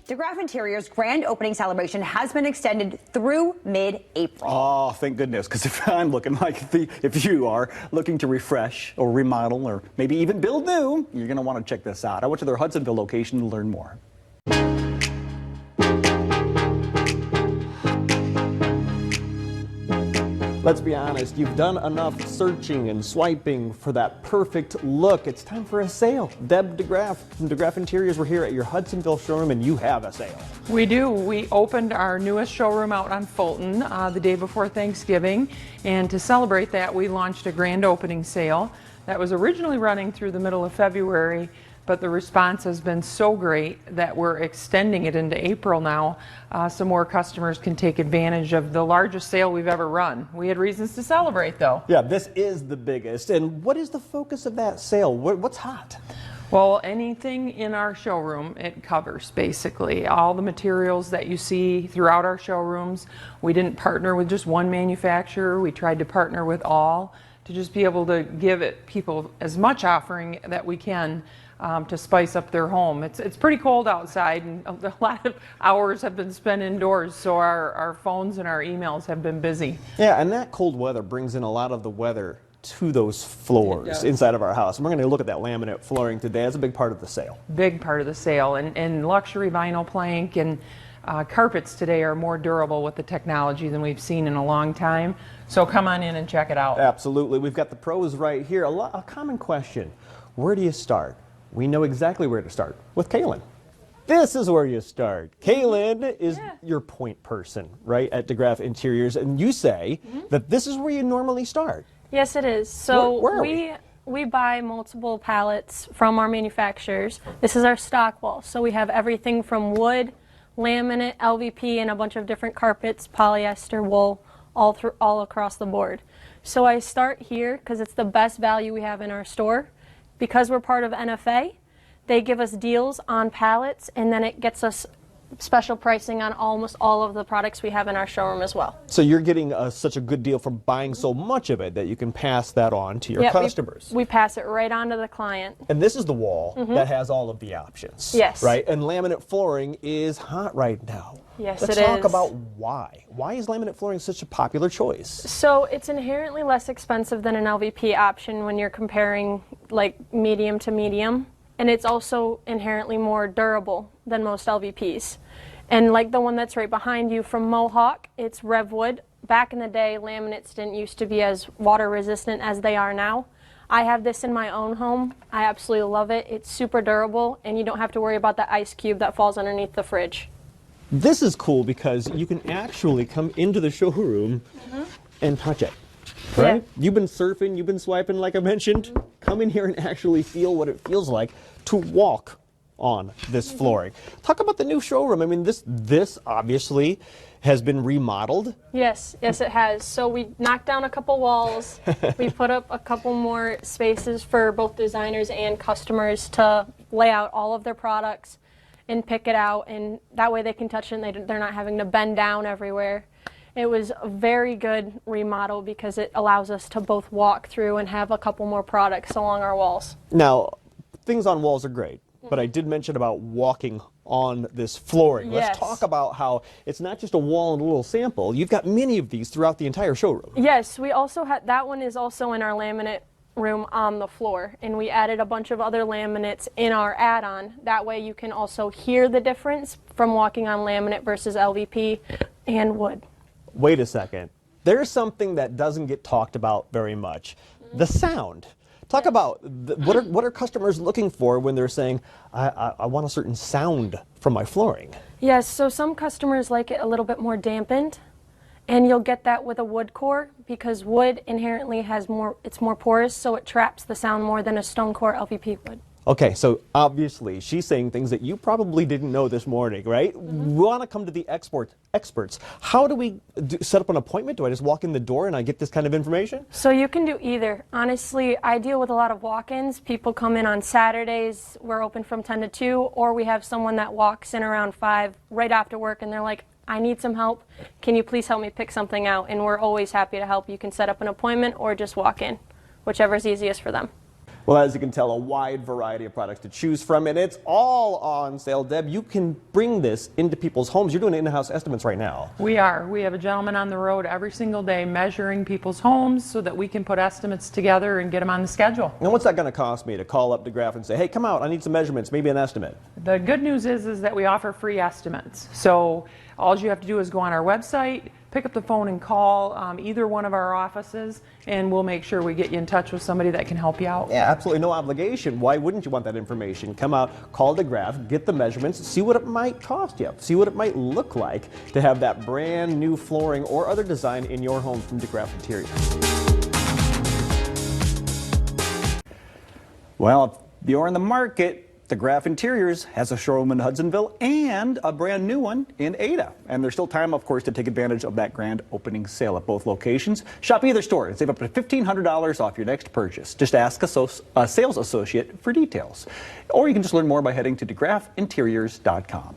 DeGraaf Interior's grand opening celebration has been extended through mid-April. Oh, thank goodness, because if you are looking to refresh or remodel or maybe even build new, you're going to want to check this out. I went to their Hudsonville location to learn more. Let's be honest, you've done enough searching and swiping for that perfect look. It's time for a sale. Deb DeGraaf from DeGraaf Interiors, we're here at your Hudsonville showroom and you have a sale. We do. We opened our newest showroom out on Fulton the day before Thanksgiving, and to celebrate that we launched a grand opening sale that was originally running through the middle of February, but the response has been so great that we're extending it into April now so more customers can take advantage of the largest sale we've ever run. We had reasons to celebrate though. Yeah, this is the biggest. And what is the focus of that sale? What's hot? Well, anything in our showroom, it covers basically all the materials that you see throughout our showrooms. We didn't partner with just one manufacturer. We tried to partner with all to just be able to give people as much offering that we can to spice up their home. It's pretty cold outside and a lot of hours have been spent indoors, so our phones and our emails have been busy. Yeah, and that cold weather brings in a lot of the weather to those floors inside of our house. And we're going to look at that laminate flooring today. That's a big part of the sale. Big part of the sale. And luxury vinyl plank and carpets today are more durable with the technology than we've seen in a long time. So come on in and check it out. Absolutely. We've got the pros right here. A common question, where do you start? We know exactly where to start with Kaylin. This is where you start. Kaylin is your point person, right, at DeGraaf Interiors, and you say that this is where you normally start. Yes, it is. So where we buy multiple pallets from our manufacturers. This is our stock wall. So we have everything from wood, laminate, LVP, and a bunch of different carpets, polyester, wool, all across the board. So I start here because it's the best value we have in our store. Because we're part of NFA, they give us deals on pallets, and then it gets us special pricing on almost all of the products we have in our showroom as well. So you're getting such a good deal from buying so much of it that you can pass that on to your customers. We pass it right on to the client. And this is the wall that has all of the options. Yes. Right? And laminate flooring is hot right now. Yes, Let's it is. talk about why. Why is laminate flooring such a popular choice? So it's inherently less expensive than an LVP option when you're comparing like medium to medium. And it's also inherently more durable than most LVPs. And like the one that's right behind you from Mohawk, it's Revwood. Back in the day, laminates didn't used to be as water resistant as they are now. I have this in my own home. I absolutely love it. It's super durable, and you don't have to worry about the ice cube that falls underneath the fridge. This is cool because you can actually come into the showroom and touch it. Right? Yeah. You've been surfing, you've been swiping like I mentioned. Come in here and actually feel what it feels like to walk on this flooring. Talk about the new showroom. I mean, this obviously has been remodeled. Yes, it has. So we knocked down a couple walls. We put up a couple more spaces for both designers and customers to lay out all of their products and pick it out, and that way they can touch it and they're not having to bend down everywhere. It was a very good remodel because it allows us to both walk through and have a couple more products along our walls. Now, things on walls are great, but I did mention about walking on this flooring. Yes. Let's talk about how it's not just a wall and a little sample. You've got many of these throughout the entire showroom. Yes, we also had, that one is also in our laminate room on the floor, and we added a bunch of other laminates in our add-on. That way you can also hear the difference from walking on laminate versus LVP and wood. Wait a second. There's something that doesn't get talked about very much. The sound. Talk about what are customers looking for when they're saying, I want a certain sound from my flooring? Yes, so some customers like it a little bit more dampened, and you'll get that with a wood core because wood inherently has it's more porous, so it traps the sound more than a stone core LVP would. Okay, so obviously she's saying things that you probably didn't know this morning, right? We want to come to the experts. How do we set up an appointment? Do I just walk in the door and I get this kind of information? So you can do either. Honestly, I deal with a lot of walk-ins. People come in on Saturdays. We're open from 10 to 2, or we have someone that walks in around 5 right after work and they're like, I need some help. Can you please help me pick something out? And we're always happy to help. You can set up an appointment or just walk in, whichever is easiest for them. Well, as you can tell, a wide variety of products to choose from, and it's all on sale. Deb, you can bring this into people's homes. You're doing in-house estimates right now. We are. We have a gentleman on the road every single day measuring people's homes so that we can put estimates together and get them on the schedule. And what's that going to cost me to call up DeGraaf and say, hey, come out, I need some measurements, maybe an estimate? The good news is that we offer free estimates. So all you have to do is go on our website, pick up the phone and call either one of our offices, and we'll make sure we get you in touch with somebody that can help you out. Yeah, absolutely no obligation. Why wouldn't you want that information? Come out, call DeGraaf, get the measurements, see what it might cost you, see what it might look like to have that brand new flooring or other design in your home from DeGraaf Interiors. Well, if you're in the market, DeGraaf Interiors has a showroom in Hudsonville and a brand new one in Ada. And there's still time, of course, to take advantage of that grand opening sale at both locations. Shop either store and save up to $1,500 off your next purchase. Just ask a sales associate for details. Or you can just learn more by heading to DeGraafInteriors.com.